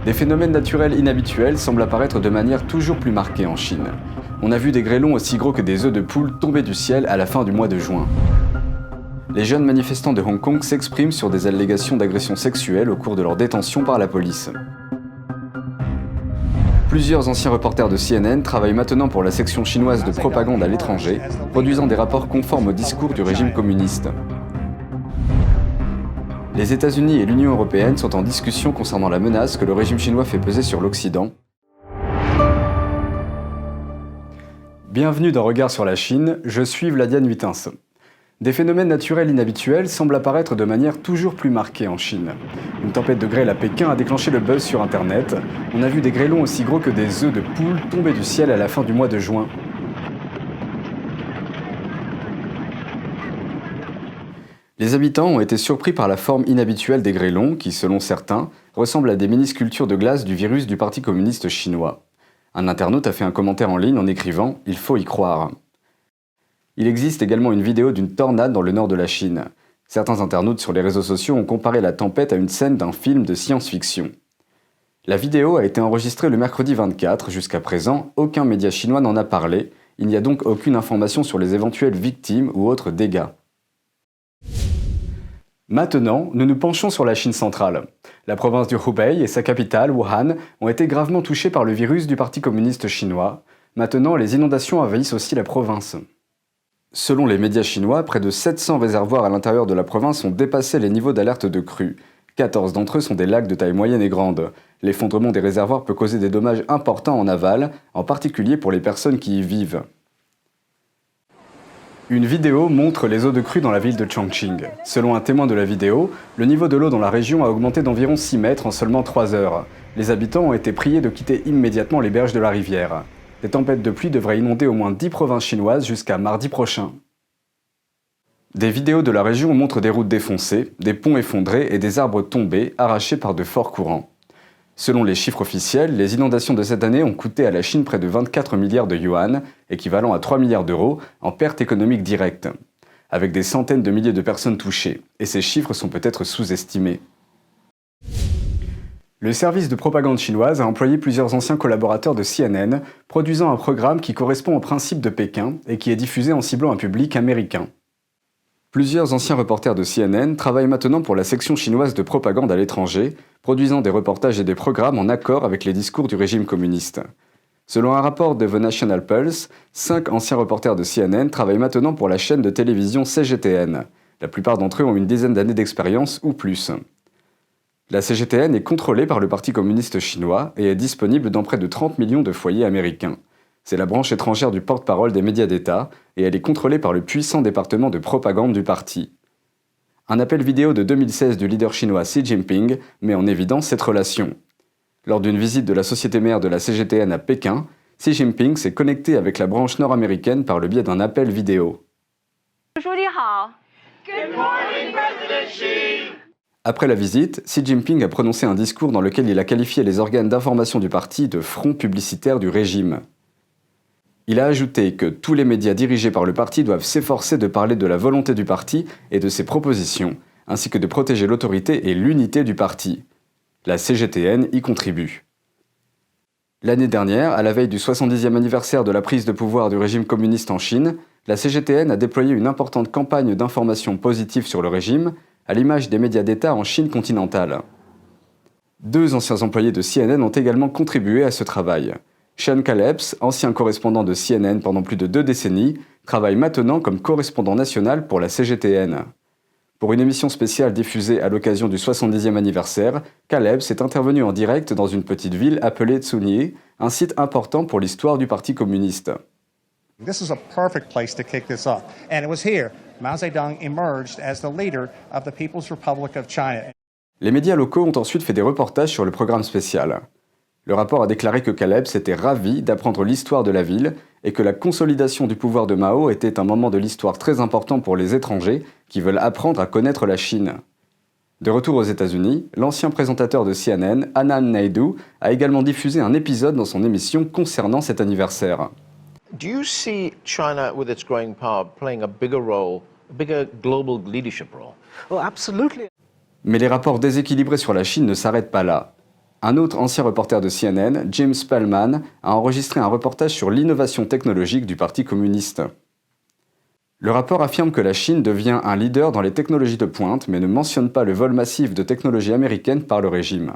Des phénomènes naturels inhabituels semblent apparaître de manière toujours plus marquée en Chine. On a vu des grêlons aussi gros que des œufs de poule tomber du ciel à la fin du mois de juin. Les jeunes manifestants de Hong Kong s'expriment sur des allégations d'agression sexuelle au cours de leur détention par la police. Plusieurs anciens reporters de CNN travaillent maintenant pour la section chinoise de propagande à l'étranger, produisant des rapports conformes au discours du régime communiste. Les États-Unis et l'Union européenne sont en discussion concernant la menace que le régime chinois fait peser sur l'Occident. Bienvenue dans Regard sur la Chine, je suis Vladiane Huitens. Des phénomènes naturels inhabituels semblent apparaître de manière toujours plus marquée en Chine. Une tempête de grêle à Pékin a déclenché le buzz sur Internet. On a vu des grêlons aussi gros que des œufs de poule tomber du ciel à la fin du mois de juin. Les habitants ont été surpris par la forme inhabituelle des grêlons qui, selon certains, ressemblent à des mini-sculptures de glace du virus du Parti communiste chinois. Un internaute a fait un commentaire en ligne en écrivant « Il faut y croire ». Il existe également une vidéo d'une tornade dans le nord de la Chine. Certains internautes sur les réseaux sociaux ont comparé la tempête à une scène d'un film de science-fiction. La vidéo a été enregistrée le mercredi 24. Jusqu'à présent, aucun média chinois n'en a parlé. Il n'y a donc aucune information sur les éventuelles victimes ou autres dégâts. Maintenant, nous nous penchons sur la Chine centrale. La province du Hubei et sa capitale, Wuhan, ont été gravement touchées par le virus du Parti communiste chinois. Maintenant, les inondations envahissent aussi la province. Selon les médias chinois, près de 700 réservoirs à l'intérieur de la province ont dépassé les niveaux d'alerte de crue. 14 d'entre eux sont des lacs de taille moyenne et grande. L'effondrement des réservoirs peut causer des dommages importants en aval, en particulier pour les personnes qui y vivent. Une vidéo montre les eaux de crue dans la ville de Chongqing. Selon un témoin de la vidéo, le niveau de l'eau dans la région a augmenté d'environ 6 mètres en seulement 3 heures. Les habitants ont été priés de quitter immédiatement les berges de la rivière. Des tempêtes de pluie devraient inonder au moins 10 provinces chinoises jusqu'à mardi prochain. Des vidéos de la région montrent des routes défoncées, des ponts effondrés et des arbres tombés, arrachés par de forts courants. Selon les chiffres officiels, les inondations de cette année ont coûté à la Chine près de 24 milliards de yuan, équivalent à 3 milliards d'euros, en pertes économiques directes, avec des centaines de milliers de personnes touchées, et ces chiffres sont peut-être sous-estimés. Le service de propagande chinoise a employé plusieurs anciens collaborateurs de CNN, produisant un programme qui correspond au principe de Pékin et qui est diffusé en ciblant un public américain. Plusieurs anciens reporters de CNN travaillent maintenant pour la section chinoise de propagande à l'étranger, produisant des reportages et des programmes en accord avec les discours du régime communiste. Selon un rapport de The National Pulse, 5 anciens reporters de CNN travaillent maintenant pour la chaîne de télévision CGTN. La plupart d'entre eux ont une dizaine d'années d'expérience ou plus. La CGTN est contrôlée par le Parti communiste chinois et est disponible dans près de 30 millions de foyers américains. C'est la branche étrangère du porte-parole des médias d'État et elle est contrôlée par le puissant département de propagande du parti. Un appel vidéo de 2016 du leader chinois Xi Jinping met en évidence cette relation. Lors d'une visite de la société mère de la CGTN à Pékin, Xi Jinping s'est connecté avec la branche nord-américaine par le biais d'un appel vidéo. Good morning, President Xi. Après la visite, Xi Jinping a prononcé un discours dans lequel il a qualifié les organes d'information du parti de front publicitaire du régime. Il a ajouté que tous les médias dirigés par le parti doivent s'efforcer de parler de la volonté du parti et de ses propositions, ainsi que de protéger l'autorité et l'unité du parti. La CGTN y contribue. L'année dernière, à la veille du 70e anniversaire de la prise de pouvoir du régime communiste en Chine, la CGTN a déployé une importante campagne d'information positive sur le régime, à l'image des médias d'État en Chine continentale. 2 anciens employés de CNN ont également contribué à ce travail. Sean Calebs, ancien correspondant de CNN pendant plus de 2 décennies, travaille maintenant comme correspondant national pour la CGTN. Pour une émission spéciale diffusée à l'occasion du 70e anniversaire, Calebs est intervenu en direct dans une petite ville appelée Zunyi, un site important pour l'histoire du Parti communiste. This is a perfect place to kick this off. And it was here Mao Zedong emerged as the leader of the People's Republic of China. Les médias locaux ont ensuite fait des reportages sur le programme spécial. Le rapport a déclaré que Calebs était ravi d'apprendre l'histoire de la ville et que la consolidation du pouvoir de Mao était un moment de l'histoire très important pour les étrangers qui veulent apprendre à connaître la Chine. De retour aux États-Unis, l'ancien présentateur de CNN, Anand Naidu, a également diffusé un épisode dans son émission concernant cet anniversaire. Do you see China, with its growing power, playing a bigger role, a bigger global leadership role? Well, absolutely. Mais les rapports déséquilibrés sur la Chine ne s'arrêtent pas là. Un autre ancien reporter de CNN, Jim Spellman, a enregistré un reportage sur l'innovation technologique du Parti communiste. Le rapport affirme que la Chine devient un leader dans les technologies de pointe, mais ne mentionne pas le vol massif de technologies américaines par le régime.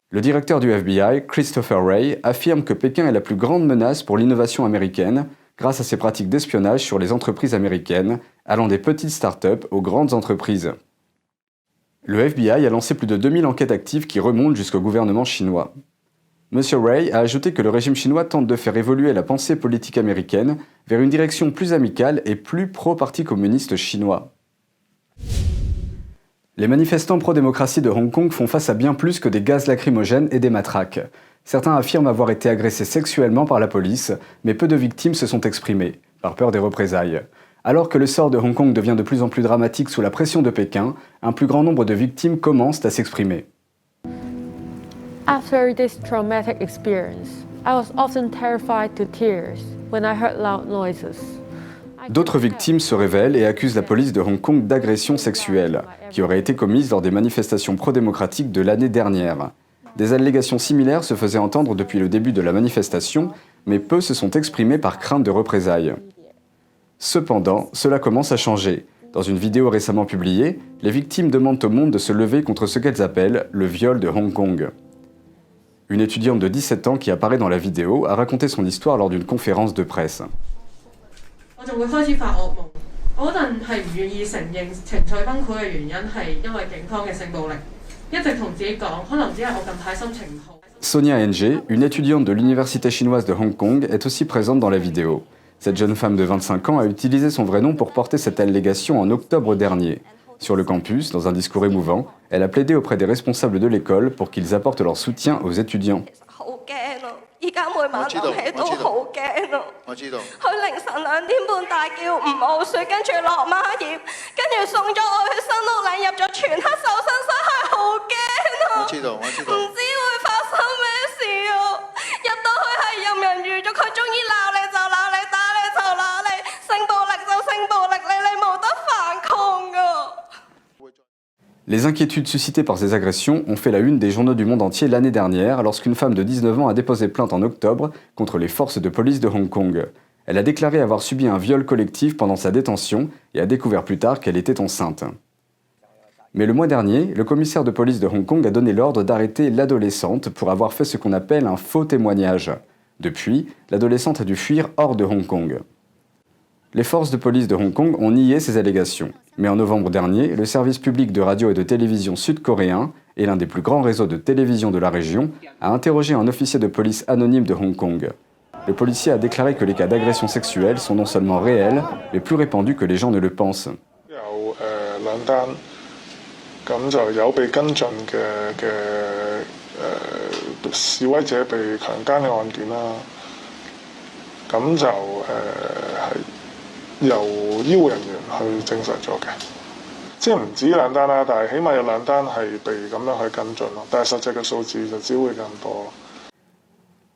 Le directeur du FBI, Christopher Wray, affirme que Pékin est la plus grande menace pour l'innovation américaine, grâce à ses pratiques d'espionnage sur les entreprises américaines, allant des petites startups aux grandes entreprises. Le FBI a lancé plus de 2000 enquêtes actives qui remontent jusqu'au gouvernement chinois. M. Wray a ajouté que le régime chinois tente de faire évoluer la pensée politique américaine vers une direction plus amicale et plus pro-parti communiste chinois. Les manifestants pro-démocratie de Hong Kong font face à bien plus que des gaz lacrymogènes et des matraques. Certains affirment avoir été agressés sexuellement par la police, mais peu de victimes se sont exprimées, par peur des représailles. Alors que le sort de Hong Kong devient de plus en plus dramatique sous la pression de Pékin, un plus grand nombre de victimes commencent à s'exprimer. After this traumatic experience, I was often terrified to tears when I heard loud noises. D'autres victimes se révèlent et accusent la police de Hong Kong d'agressions sexuelles, qui auraient été commises lors des manifestations pro-démocratiques de l'année dernière. Des allégations similaires se faisaient entendre depuis le début de la manifestation, mais peu se sont exprimés par crainte de représailles. Cependant, cela commence à changer. Dans une vidéo récemment publiée, les victimes demandent au monde de se lever contre ce qu'elles appellent le viol de Hong Kong. Une étudiante de 17 ans qui apparaît dans la vidéo a raconté son histoire lors d'une conférence de presse. Sonia Ng, une étudiante de l'université chinoise de Hong Kong, est aussi présente dans la vidéo. Cette jeune femme de 25 ans a utilisé son vrai nom pour porter cette allégation en octobre dernier. Sur le campus, dans un discours émouvant, elle a plaidé auprès des responsables de l'école pour qu'ils apportent leur soutien aux étudiants. Les inquiétudes suscitées par ces agressions ont fait la une des journaux du monde entier l'année dernière lorsqu'une femme de 19 ans a déposé plainte en octobre contre les forces de police de Hong Kong. Elle a déclaré avoir subi un viol collectif pendant sa détention et a découvert plus tard qu'elle était enceinte. Mais le mois dernier, le commissaire de police de Hong Kong a donné l'ordre d'arrêter l'adolescente pour avoir fait ce qu'on appelle un faux témoignage. Depuis, l'adolescente a dû fuir hors de Hong Kong. Les forces de police de Hong Kong ont nié ces allégations. Mais en novembre dernier, le service public de radio et de télévision sud-coréen, et l'un des plus grands réseaux de télévision de la région, a interrogé un officier de police anonyme de Hong Kong. Le policier a déclaré que les cas d'agression sexuelle sont non seulement réels, mais plus répandus que les gens ne le pensent.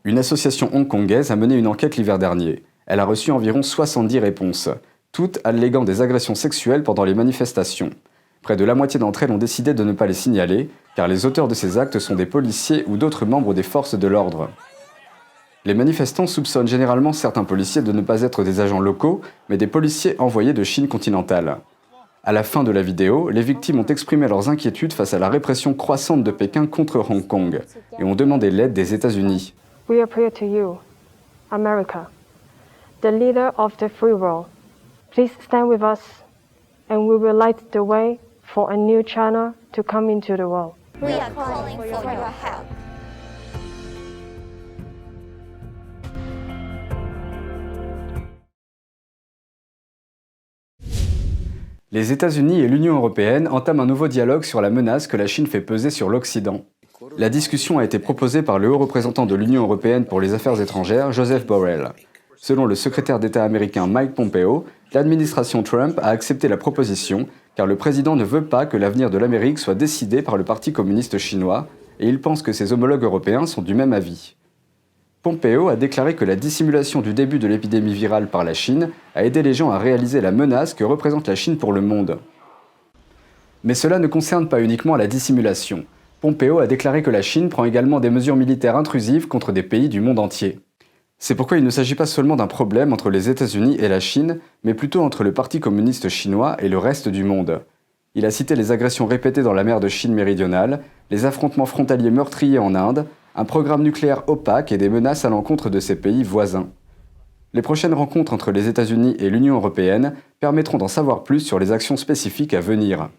Une association hongkongaise a mené une enquête l'hiver dernier. Elle a reçu environ 70 réponses, toutes alléguant des agressions sexuelles pendant les manifestations. Près de la moitié d'entre elles ont décidé de ne pas les signaler, car les auteurs de ces actes sont des policiers ou d'autres membres des forces de l'ordre. Les manifestants soupçonnent généralement certains policiers de ne pas être des agents locaux, mais des policiers envoyés de Chine continentale. À la fin de la vidéo, les victimes ont exprimé leurs inquiétudes face à la répression croissante de Pékin contre Hong Kong et ont demandé l'aide des États-Unis. We appeal to you, America, the leader of the free world. Please stand with us, and we will light the way for a new China to come into the world. We are calling for your help. Les États-Unis et l'Union européenne entament un nouveau dialogue sur la menace que la Chine fait peser sur l'Occident. La discussion a été proposée par le haut représentant de l'Union européenne pour les affaires étrangères, Joseph Borrell. Selon le secrétaire d'État américain Mike Pompeo, l'administration Trump a accepté la proposition car le président ne veut pas que l'avenir de l'Amérique soit décidé par le Parti communiste chinois et il pense que ses homologues européens sont du même avis. Pompeo a déclaré que la dissimulation du début de l'épidémie virale par la Chine a aidé les gens à réaliser la menace que représente la Chine pour le monde. Mais cela ne concerne pas uniquement la dissimulation. Pompeo a déclaré que la Chine prend également des mesures militaires intrusives contre des pays du monde entier. C'est pourquoi il ne s'agit pas seulement d'un problème entre les États-Unis et la Chine, mais plutôt entre le Parti communiste chinois et le reste du monde. Il a cité les agressions répétées dans la mer de Chine méridionale, les affrontements frontaliers meurtriers en Inde, un programme nucléaire opaque et des menaces à l'encontre de ses pays voisins. Les prochaines rencontres entre les États-Unis et l'Union européenne permettront d'en savoir plus sur les actions spécifiques à venir.